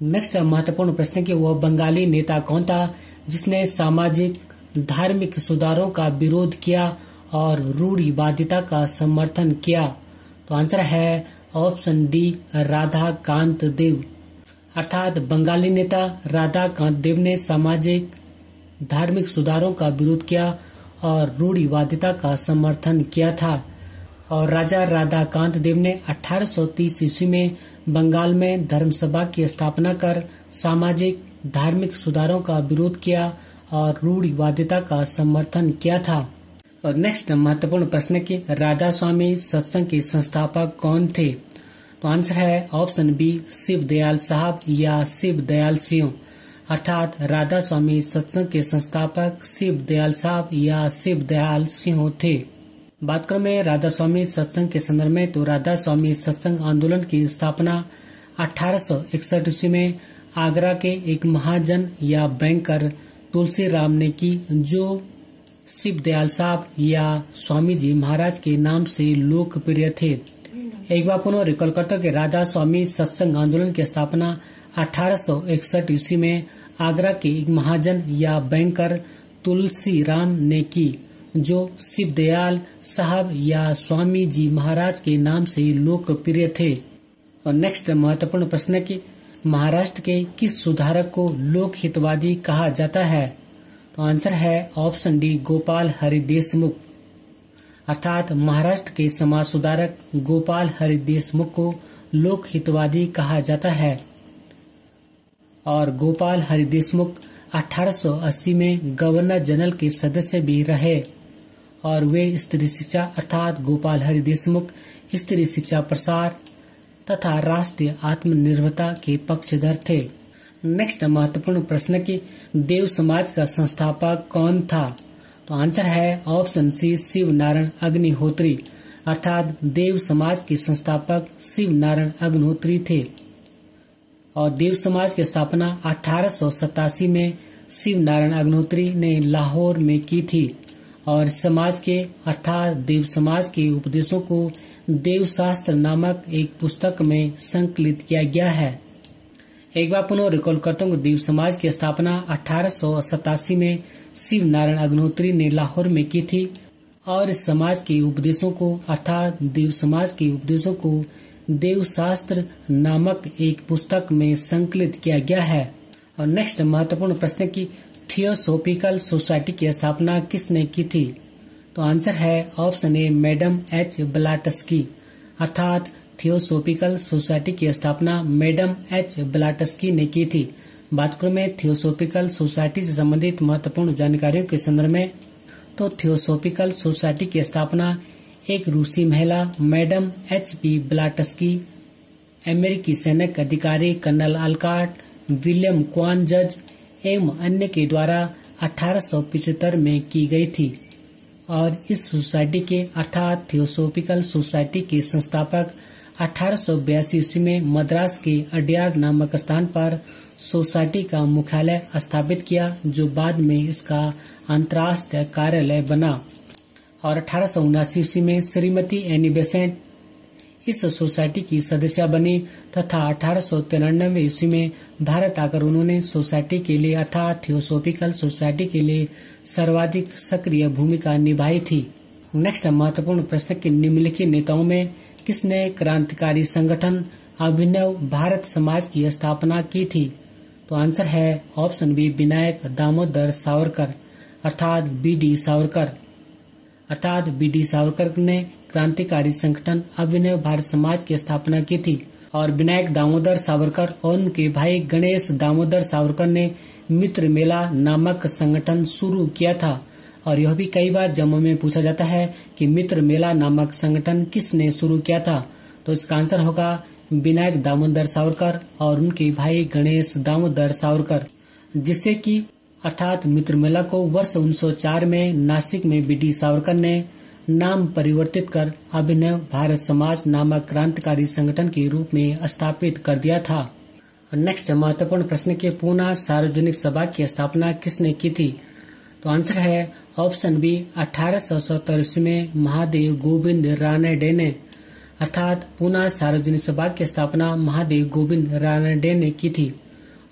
नेक्स्ट महत्वपूर्ण प्रश्न की वह बंगाली नेता कौन था जिसने सामाजिक धार्मिक सुधारों का विरोध किया और रूढ़िवादिता का समर्थन किया। तो आंसर है ऑप्शन डी राधा कांत देव। अर्थात बंगाली नेता राधा कांत देव ने सामाजिक धार्मिक सुधारों का विरोध किया और रूढ़िवादिता का समर्थन किया था। और राजा राधा कांत देव ने 1830 ईस्वी में बंगाल में धर्म सभा की स्थापना कर सामाजिक धार्मिक सुधारों का विरोध किया और रूढ़िवादिता का समर्थन किया था। और नेक्स्ट महत्वपूर्ण प्रश्न की राधा स्वामी सत्संग के संस्थापक कौन थे। तो आंसर है ऑप्शन बी शिव दयाल साहब या शिव दयाल सिंह। अर्थात राधा स्वामी सत्संग के संस्थापक शिव दयाल साहब या शिव दयाल सिंह थे। बात करें में राधा स्वामी सत्संग के संदर्भ में तो राधा स्वामी सत्संग आंदोलन की स्थापना 1861 ईस्वी में आगरा के एक महाजन या बैंकर तुलसी राम ने की, जो शिव दयाल साहब या स्वामी जी महाराज के नाम से लोकप्रिय थे। एक बार पुनः रिकॉल करता कि राधा स्वामी सत्संग आंदोलन की स्थापना 1861 ईस्वी में आगरा के एक महाजन या बैंकर तुलसी राम ने की, जो शिव दयाल साहब या स्वामी जी महाराज के नाम से लोकप्रिय थे। और नेक्स्ट महत्वपूर्ण प्रश्न की महाराष्ट्र के किस सुधारक को लोक हितवादी कहा जाता है। तो आंसर है ऑप्शन डी गोपाल हरि देशमुख। अर्थात महाराष्ट्र के समाज सुधारक गोपाल हरि देशमुख को लोक हितवादी कहा जाता है। और गोपाल हरि देशमुख 1880 में गवर्नर जनरल के सदस्य भी रहे और वे स्त्री शिक्षा अर्थात गोपाल हरि देशमुख स्त्री शिक्षा प्रसार तथा राष्ट्रीय आत्मनिर्भरता के पक्षधर थे। नेक्स्ट महत्वपूर्ण प्रश्न की देव समाज का संस्थापक कौन था? तो आंसर है ऑप्शन सी शिव नारायण अग्निहोत्री अर्थात देव समाज के संस्थापक शिव नारायण अग्निहोत्री थे और देव समाज की स्थापना 1887 में शिव नारायण अग्निहोत्री ने लाहौर में की थी और समाज के अर्थात देव समाज के उपदेशों को देव शास्त्र नामक एक पुस्तक में संकलित किया गया है। एक बार पुनः रिकॉल करता हूँ, देव समाज की स्थापना 1887 में शिव नारायण अग्निहोत्री ने लाहौर में की थी और इस समाज के उपदेशों को अर्थात देव समाज के उपदेशों को देव शास्त्र नामक एक पुस्तक में संकलित किया गया है। और नेक्स्ट महत्वपूर्ण प्रश्न की थियोसोफिकल सोसाइटी की स्थापना किसने की थी? तो आंसर है ऑप्शन ए मैडम एच ब्लाटस्की अर्थात थियोसोफिकल सोसाइटी की स्थापना मैडम एच ब्लाटस्की ने की थी। बात करूं मैं थियोसोफिकल सोसाइटी से संबंधित महत्वपूर्ण जानकारियों के संदर्भ में, तो थियोसोफिकल सोसाइटी की स्थापना एक रूसी महिला मैडम एच.पी. ब्लाटस्की, अमेरिकी सैनिक अधिकारी कर्नल अल्काट, विलियम क्वान जज एवं अन्य के द्वारा 1875 में की गई थी और इस सोसाइटी के अर्थात थियोसोफिकल सोसाइटी के संस्थापक 1882 ईस्वी में मद्रास के अड्यार नामक स्थान पर सोसाइटी का मुख्यालय स्थापित किया जो बाद में इसका अंतर्राष्ट्रीय कार्यालय बना और 1879 ईस्वी में श्रीमती एनी बेसेंट इस सोसाइटी की सदस्य बनी तथा 1893 ईस्वी में भारत आकर उन्होंने सोसाइटी के लिए अर्थात थियोसोफिकल सोसाइटी के लिए सर्वाधिक सक्रिय भूमिका निभाई थी। नेक्स्ट महत्वपूर्ण प्रश्न के निम्नलिखित नेताओं में किसने क्रांतिकारी संगठन अभिनव भारत समाज की स्थापना की थी? तो आंसर है ऑप्शन बी विनायक दामोदर सावरकर अर्थात बी.डी. सावरकर ने क्रांतिकारी संगठन अभिनव भारत समाज की स्थापना की थी और विनायक दामोदर सावरकर और उनके भाई गणेश दामोदर सावरकर ने मित्र मेला नामक संगठन शुरू किया था और यह भी कई बार जम्मू में पूछा जाता है कि मित्र मेला नामक संगठन किसने शुरू किया था? तो इसका आंसर होगा विनायक दामोदर सावरकर और उनके भाई गणेश दामोदर सावरकर, जिससे कि अर्थात मित्र मेला को वर्ष 1904 में नासिक में बी.डी. सावरकर ने नाम परिवर्तित कर अभिनव भारत समाज नामक क्रांतिकारी संगठन के रूप में स्थापित कर दिया था। नेक्स्ट महत्वपूर्ण प्रश्न के पूना सार्वजनिक सभा की स्थापना किसने की थी? तो आंसर है ऑप्शन बी 1870 में महादेव गोविंद रानडे ने अर्थात पूना सार्वजनिक सभा की स्थापना महादेव गोविंद रानडे ने की थी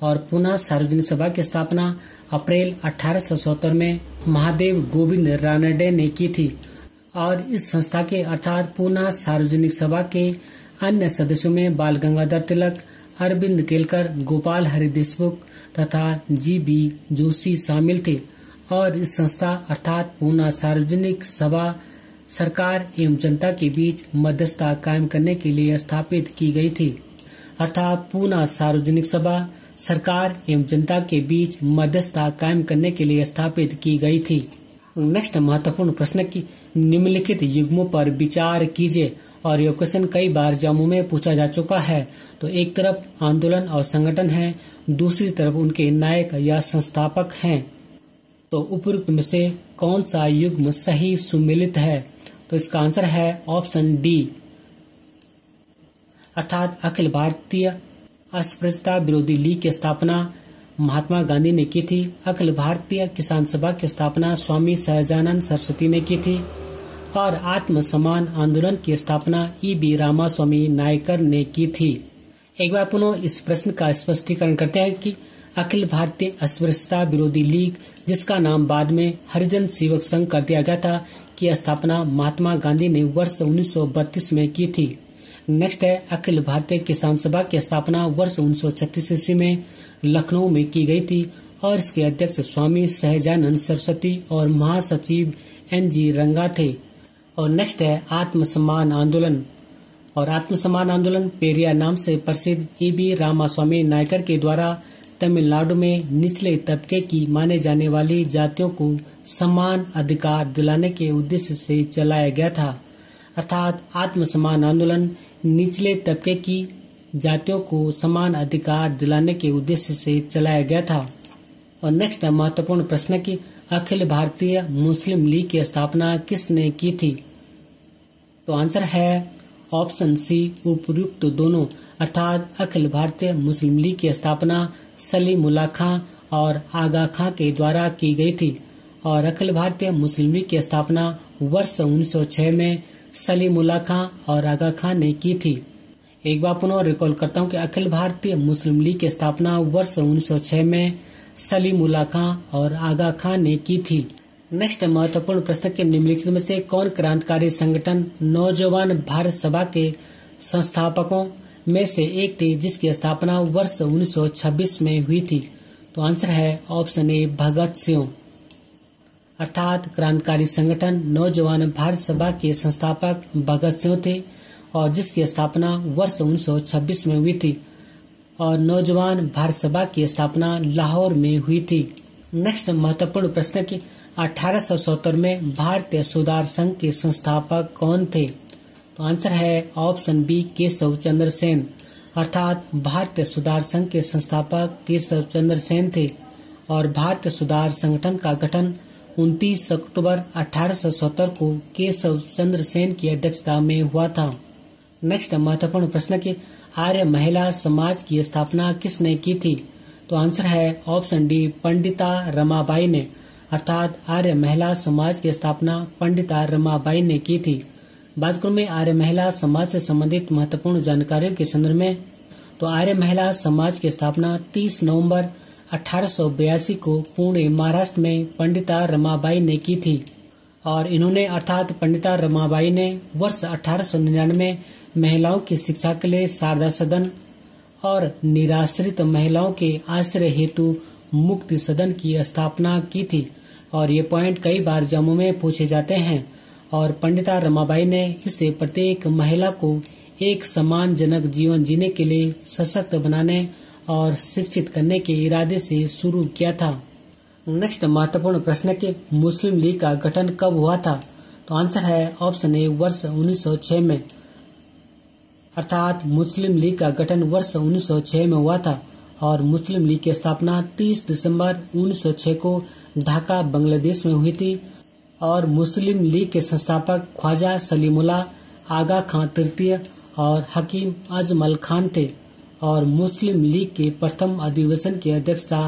और पूना सार्वजनिक सभा की स्थापना अप्रैल 1870 में महादेव गोविंद रानडे ने की थी और इस संस्था के अर्थात पूना सार्वजनिक सभा के अन्य सदस्यों में बाल गंगाधर तिलक, अरविंद केलकर, गोपाल हरि देशमुख तथा जी.बी. जोशी शामिल थे और इस संस्था अर्थात पूना सार्वजनिक सभा सरकार एवं जनता के बीच मध्यस्थता कायम करने के लिए स्थापित की गई थी अर्थात पूना सार्वजनिक सभा सरकार एवं जनता के बीच मध्यस्थता कायम करने के लिए स्थापित की गई थी। नेक्स्ट महत्वपूर्ण प्रश्न की निम्नलिखित युग्मों पर विचार कीजिए और यह क्वेश्चन कई बार जम्मू में पूछा जा चुका है। तो एक तरफ आंदोलन और संगठन है, दूसरी तरफ उनके नायक या संस्थापक हैं। तो उपयुक्त में से कौन सा युग्म सही सुमेलित है? तो इसका आंसर है ऑप्शन डी अर्थात अखिल भारतीय अस्पृश्यता विरोधी लीग की स्थापना महात्मा गांधी ने की थी। अखिल भारतीय किसान सभा की स्थापना स्वामी सहजानंद सरस्वती ने की थी और आत्म सम्मान आंदोलन की स्थापना ई.बी. रामास्वामी नायकर ने की थी। एक बार पुनः इस प्रश्न का स्पष्टीकरण करते हैं कि अखिल भारतीय अस्पृश्यता विरोधी लीग, जिसका नाम बाद में हरिजन सेवक संघ कर दिया गया था, की स्थापना महात्मा गांधी ने वर्ष 1932 में की थी। नेक्स्ट है अखिल भारतीय किसान सभा की स्थापना वर्ष 1936 ईस्वी में लखनऊ में की गई थी और इसके अध्यक्ष स्वामी सहजानंद सरस्वती और महासचिव N.G. रंगा थे। और नेक्स्ट है आत्मसम्मान आंदोलन और आत्मसम्मान आंदोलन पेरिया नाम से प्रसिद्ध ई.बी. रामास्वामी नायकर के द्वारा तमिलनाडु में निचले तबके की माने जाने वाली जातियों को समान अधिकार दिलाने के उद्देश्य से चलाया गया था। अर्थात आत्मसम्मान आंदोलन निचले तबके की जातियों को समान अधिकार दिलाने के उद्देश्य से चलाया गया था। और नेक्स्ट महत्वपूर्ण प्रश्न की अखिल भारतीय मुस्लिम लीग की स्थापना किसने की थी? तो आंसर है ऑप्शन सी उपयुक्त दोनों, अर्थात अखिल भारतीय मुस्लिम लीग की स्थापना सलीमुल्लाह खां और आगा खां के द्वारा की गई थी। और अखिल भारतीय मुस्लिम लीग की स्थापना वर्ष 1906 में सलीमुल्लाह खां और आगा खां ने की थी। एक बार पुनः रिकॉल करता हूँ कि अखिल भारतीय मुस्लिम लीग की स्थापना वर्ष 1906 में सलीमुल्लाह खां और आगा खां ने की थी। नेक्स्ट महत्वपूर्ण प्रश्न के निम्नलिखित में से कौन क्रांतिकारी संगठन नौजवान भारत सभा के संस्थापकों में से एक थे जिसकी स्थापना वर्ष 1926 में हुई थी? तो आंसर है ऑप्शन ए भगत सिंह। अर्थात क्रांतिकारी संगठन नौजवान भारत सभा के संस्थापक भगत सिंह थे और जिसकी स्थापना वर्ष 1926 में हुई थी और नौजवान भारत सभा की स्थापना लाहौर में हुई थी। नेक्स्ट महत्वपूर्ण प्रश्न की 1870 में भारतीय सुधार संघ के संस्थापक कौन थे? तो आंसर है ऑप्शन बी केशव चंद्र सेन। अर्थात भारतीय सुधार संघ के संस्थापक केशव चंद्र सेन थे और भारतीय सुधार संगठन का गठन 29 अक्टूबर 1870 को केशव चंद्र सेन की अध्यक्षता में हुआ था। नेक्स्ट महत्वपूर्ण प्रश्न की आर्य महिला समाज की स्थापना किसने की थी? तो आंसर है ऑप्शन डी पंडिता रमाबाई ने। अर्थात आर्य महिला समाज की स्थापना पंडिता रमाबाई ने की थी। बात करूं मैं आर्य महिला समाज से संबंधित महत्वपूर्ण जानकारियों के संदर्भ में, तो आर्य महिला समाज की स्थापना 30 नवंबर 1882 को पुणे महाराष्ट्र में पंडिता रमाबाई ने की थी। और इन्होंने अर्थात पंडिता रमाबाई ने वर्ष 1899 महिलाओं की शिक्षा के लिए शारदा सदन और निराश्रित महिलाओं के आश्रय हेतु मुक्ति सदन की स्थापना की थी। और ये पॉइंट कई बार जम्मू में पूछे जाते हैं। और पंडिता रमाबाई ने इसे प्रत्येक महिला को एक सम्मानजनक जीवन जीने के लिए सशक्त बनाने और शिक्षित करने के इरादे से शुरू किया था। नेक्स्ट महत्वपूर्ण प्रश्न के मुस्लिम लीग का गठन कब हुआ था? तो आंसर है ऑप्शन ए वर्ष 1906 में। अर्थात मुस्लिम लीग का गठन वर्ष 1906 में हुआ था और मुस्लिम लीग की स्थापना 30 दिसंबर 1906 को ढाका बांग्लादेश में हुई थी। और मुस्लिम लीग के संस्थापक ख्वाजा सलीमुल्लाह आगा खां तृतीय और हकीम अजमल खान थे और मुस्लिम लीग के प्रथम अधिवेशन की अध्यक्षता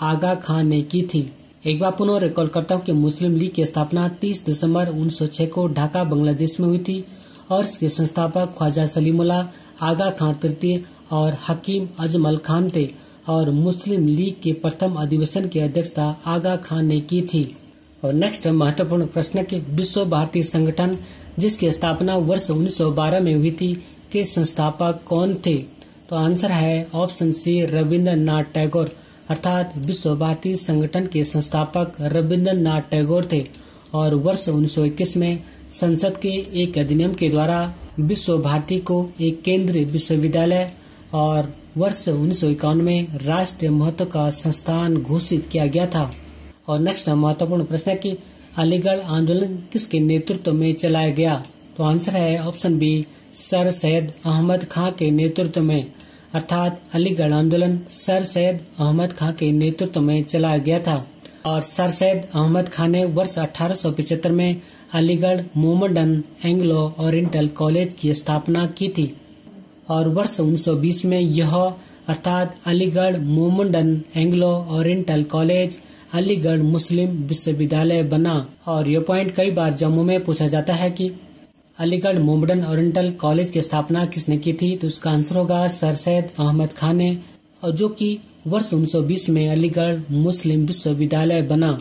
आगा खान ने की थी। एक बार पुनः रिकॉल करता हूँ कि मुस्लिम लीग की स्थापना 30 दिसंबर 1906 को ढाका बांग्लादेश में हुई थी और इसके संस्थापक ख्वाजा सलीमुल्लाह आगा खां तृतीय और हकीम अजमल खान थे और मुस्लिम लीग के प्रथम अधिवेशन की अध्यक्षता आगा खान ने की थी। और नेक्स्ट महत्वपूर्ण प्रश्न के विश्व भारती संगठन जिसकी स्थापना वर्ष 1912 में हुई थी के संस्थापक कौन थे? तो आंसर है ऑप्शन सी रविंद्रनाथ टैगोर। अर्थात विश्व भारती संगठन के संस्थापक रविंद्रनाथ टैगोर थे और वर्ष 1921 में संसद के एक अधिनियम के द्वारा विश्व भारती को एक केंद्रीय विश्वविद्यालय और वर्ष 1951 में राष्ट्रीय महत्व का संस्थान घोषित किया गया था। और नेक्स्ट महत्वपूर्ण प्रश्न है कि अलीगढ़ आंदोलन किसके नेतृत्व में चलाया गया? तो आंसर है option B sir Syed Ahmad Khan के नेतृत्व में। अर्थात अलीगढ़ आंदोलन सर सैयद अहमद खां के नेतृत्व में चलाया गया था और सर सैयद अहमद खां ने वर्ष 1875 में Aligarh Mohammedan Anglo Oriental college की स्थापना की थी और वर्ष 1920 में यह अर्थात Aligarh Mohammedan Anglo Oriental College Aligarh Muslim विश्वविद्यालय बना। और यह पॉइंट कई बार जम्मू में पूछा जाता है कि अलीगढ़ मोहम्मडन ओरिएंटल कॉलेज की स्थापना किसने की थी? तो उसका आंसर होगा सर सैयद अहमद खान ने, और जो कि वर्ष 1920 में अलीगढ़ मुस्लिम विश्वविद्यालय बना।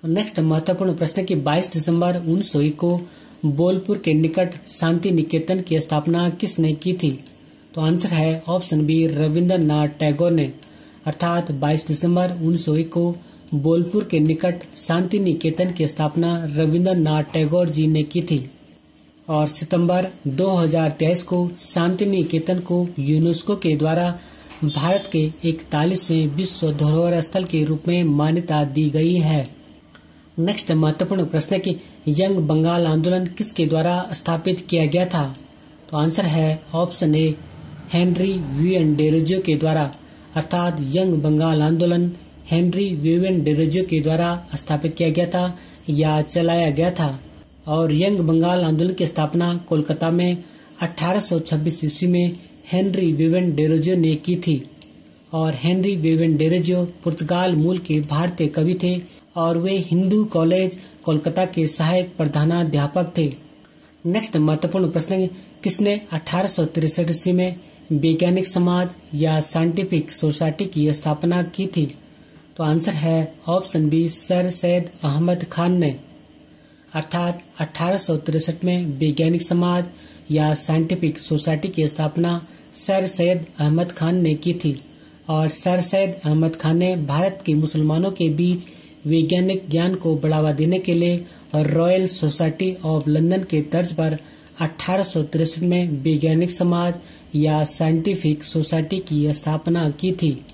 नेक्स्ट महत्वपूर्ण प्रश्न की 22 दिसंबर 1901 को बोलपुर के निकट शांति निकेतन की स्थापना किसने की थी? तो आंसर है ऑप्शन बी रविंद्रनाथ टैगोर ने। अर्थात 22 दिसंबर 1901 को बोलपुर के निकट शांति निकेतन की स्थापना रविंद्रनाथ टैगोर जी ने की थी। और सितंबर 2023 को शांति निकेतन को यूनेस्को के द्वारा भारत के 41वें विश्व धरोहर स्थल के रूप में मान्यता दी गई है। नेक्स्ट महत्वपूर्ण प्रश्न है कि यंग बंगाल आंदोलन किसके द्वारा स्थापित किया गया था? तो आंसर है option A, Henry Vivian Derozio के द्वारा, अर्थात यंग बंगाल आंदोलन हेनरी विवियन डेरोजियो के द्वारा स्थापित किया गया था या चलाया गया था। और यंग बंगाल आंदोलन की स्थापना कोलकाता में 1826 ईस्वी में हेनरी विवियन डेरोजियो ने की थी। और हेनरी विवियन डेरोजियो पुर्तगाल मूल के भारतीय कवि थे और वे हिंदू कॉलेज कोलकाता के सहायक प्रधानाध्यापक थे। नेक्स्ट महत्वपूर्ण प्रश्न है, किसने 1863 ईस्वी में वैज्ञानिक समाज या साइंटिफिक सोसाइटी की स्थापना की थी? तो आंसर है option B, sir Syed Ahmad Khan ने। अर्थात 1863 में वैज्ञानिक समाज या साइंटिफिक सोसाइटी की स्थापना सर सैयद अहमद खान ने की थी। और सर सैयद अहमद खान ने भारत के मुसलमानों के बीच वैज्ञानिक ज्ञान को बढ़ावा देने के लिए रॉयल सोसाइटी ऑफ लंदन के तर्ज पर 1863 में वैज्ञानिक समाज या साइंटिफिक सोसाइटी की स्थापना की थी।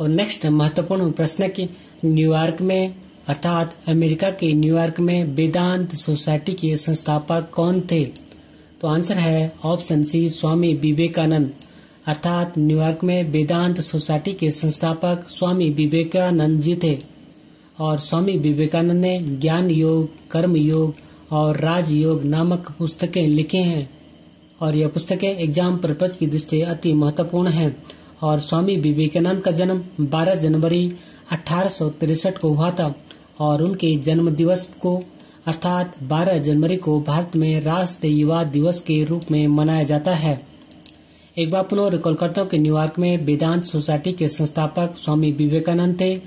और नेक्स्ट महत्वपूर्ण प्रश्न कि न्यूयॉर्क में अर्थात अमेरिका के न्यूयॉर्क में वेदांत सोसाइटी के संस्थापक कौन थे? तो आंसर है ऑप्शन सी, स्वामी विवेकानंद। अर्थात न्यूयॉर्क में वेदांत सोसाइटी के संस्थापक स्वामी विवेकानंद जी थे। और स्वामी विवेकानंद ने ज्ञान योग, कर्म योग और राजयोग नामक पुस्तकें लिखे हैं। और यह पुस्तकें एग्जाम पर्पज की दृष्टि अति महत्वपूर्ण हैं। और स्वामी विवेकानंद का जन्म 12 जनवरी 1863 को हुआ था। और उनके जन्म दिवस को अर्थात 12 जनवरी को भारत में राष्ट्रीय युवा दिवस के रूप में मनाया जाता है। एक बार पुनः रिकॉल करता हूँ कि न्यूयॉर्क में वेदांत सोसाइटी के संस्थापक स्वामी विवेकानंद थे।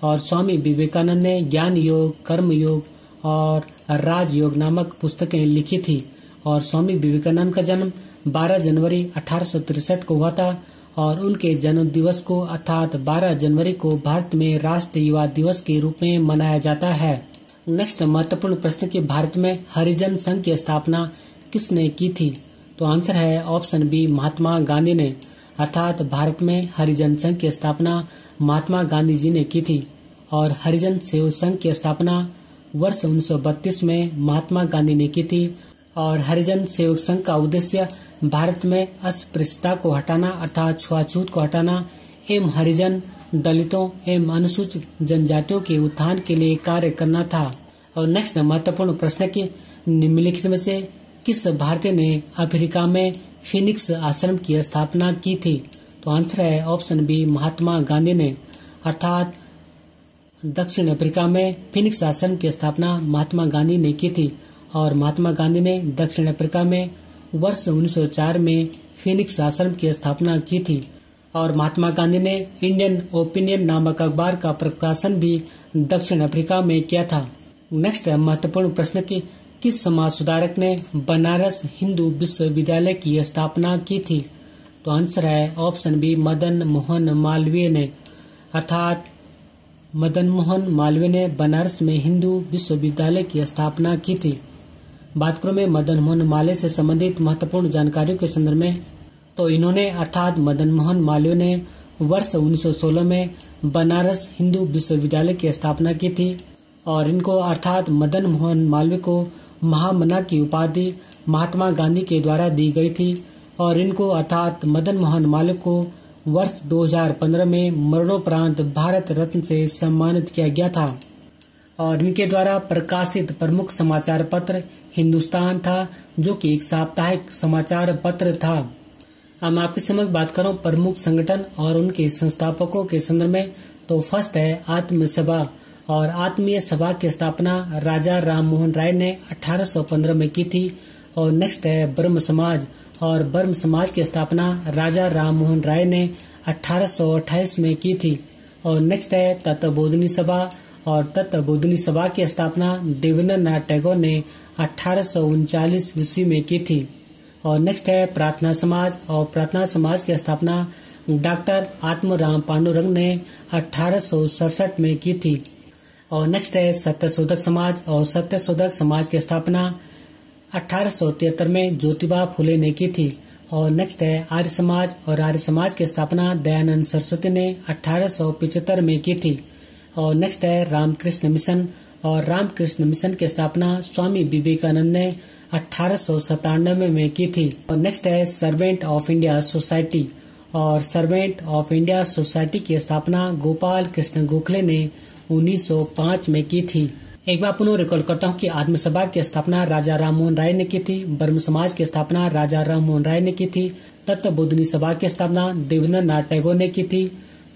और स्वामी विवेकानंद ने ज्ञान योग, कर्म योग और राजयोग नामक पुस्तकें लिखी थी। और स्वामी विवेकानंद का जन्म 12 जनवरी 1863 को हुआ था। और उनके जन्म दिवस को अर्थात 12 जनवरी को भारत में राष्ट्रीय युवा दिवस के रूप में मनाया जाता है। नेक्स्ट महत्वपूर्ण प्रश्न कि भारत में हरिजन संघ की स्थापना किसने की थी? तो आंसर है ऑप्शन बी, महात्मा गांधी ने। अर्थात भारत में हरिजन संघ की स्थापना महात्मा गांधी जी ने की थी। और हरिजन सेवक संघ की स्थापना वर्ष 1932 में महात्मा गांधी ने की थी। और हरिजन सेवक संघ का उद्देश्य भारत में अस्पृश्यता को हटाना अर्थात छुआछूत को हटाना एवं हरिजन, दलितों एवं अनुसूचित जनजातियों के उत्थान के लिए कार्य करना था। और नेक्स्ट महत्वपूर्ण प्रश्न की निम्नलिखित में से किस भारतीय ने अफ्रीका में फिनिक्स आश्रम की स्थापना की थी? तो आंसर है ऑप्शन बी, महात्मा गांधी ने। अर्थात दक्षिण अफ्रीका में फिनिक्स आश्रम की स्थापना महात्मा गांधी ने की थी। और महात्मा गांधी ने दक्षिण अफ्रीका में वर्ष 1904 में फिनिक्स आश्रम की स्थापना की थी। और महात्मा गांधी ने इंडियन ओपिनियन नामक अखबार का प्रकाशन भी दक्षिण अफ्रीका में किया था। नेक्स्ट महत्वपूर्ण प्रश्न की किस समाज सुधारक ने बनारस हिंदू विश्वविद्यालय की स्थापना की थी? तो आंसर है ऑप्शन बी, मदन मोहन मालवीय ने। अर्थात मदन मोहन मालवीय ने बनारस में हिंदू विश्वविद्यालय की स्थापना की थी। बात करूं मैं मदन मोहन मालवीय से संबंधित महत्वपूर्ण जानकारियों के संदर्भ में, तो इन्होंने अर्थात मदन मोहन मालवीय ने वर्ष 1916 में बनारस हिंदू विश्वविद्यालय की स्थापना की थी। और इनको अर्थात मदन मोहन मालवीय को महामना की उपाधि महात्मा गांधी के द्वारा दी गई थी। और इनको अर्थात मदन मोहन मालवीय को वर्ष 2015 में मरणोपरांत भारत रत्न से सम्मानित किया गया था। और इनके द्वारा प्रकाशित प्रमुख समाचार पत्र हिंदुस्तान था, जो कि एक साप्ताहिक समाचार पत्र था। अब मैं आपके समक्ष बात करूं प्रमुख संगठन और उनके संस्थापकों के संदर्भ में, तो फर्स्ट है आत्म सभा। और आत्मीय सभा की स्थापना राजा राम मोहन राय ने 1815 में की थी। और नेक्स्ट है ब्रह्म समाज। और ब्रह्म समाज की स्थापना राजा राम मोहन राय ने 1828 में की थी। और नेक्स्ट है तत्वबोधिनी सभा। और तत्वबोधिनी सभा की स्थापना देवेंद्रनाथ टैगोर ने 1839 ईस्वी में की थी। और नेक्स्ट है प्रार्थना समाज। और प्रार्थना समाज की स्थापना डॉक्टर आत्मराम पांडुरंग ने 1867 में की थी। और नेक्स्ट है सत्यशोधक समाज। और सत्यशोधक समाज की स्थापना 1873 में ज्योतिबा फुले ने की थी। और नेक्स्ट है आर्य समाज, और आर्य समाज की स्थापना दयानंद सरस्वती ने 1875 में की थी। और नेक्स्ट है रामकृष्ण मिशन, और रामकृष्ण मिशन की स्थापना स्वामी विवेकानंद ने 1897 में की थी। और नेक्स्ट है सर्वेंट ऑफ इंडिया सोसाइटी, और सर्वेंट ऑफ इंडिया सोसाइटी की स्थापना गोपाल कृष्ण गोखले ने 1905 में की थी। एक बार पुनः रिकॉल करता हूँ कि आत्म सभा की स्थापना राजा राम मोहन राय ने की थी। ब्रह्म समाज की स्थापना राजा राम मोहन राय ने की थी। तत्व बोधनी सभा की स्थापना देवेंद्र नाथ टैगोर ने की थी।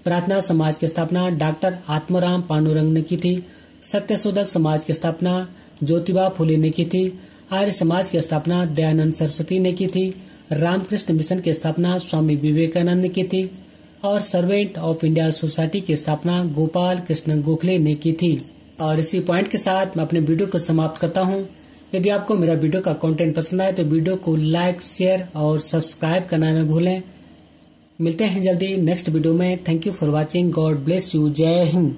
प्रार्थना समाज की स्थापना डॉक्टर आत्माराम पांडुरंग ने की थी। सत्यशोधक समाज की स्थापना ज्योतिबा फुले ने की थी। आर्य समाज की स्थापना दयानंद सरस्वती ने की थी। रामकृष्ण मिशन की स्थापना स्वामी विवेकानंद ने की थी। और सर्वेंट ऑफ इंडिया सोसाइटी की स्थापना गोपाल कृष्ण गोखले ने की थी। और इसी पॉइंट के साथ मैं अपने वीडियो को समाप्त करता हूँ। यदि आपको मेरा वीडियो का कंटेंट पसंद आए तो वीडियो को लाइक, शेयर और सब्सक्राइब करना न भूलें। मिलते हैं जल्दी नेक्स्ट वीडियो में। Thank you for watching. God bless you. जय हिंद।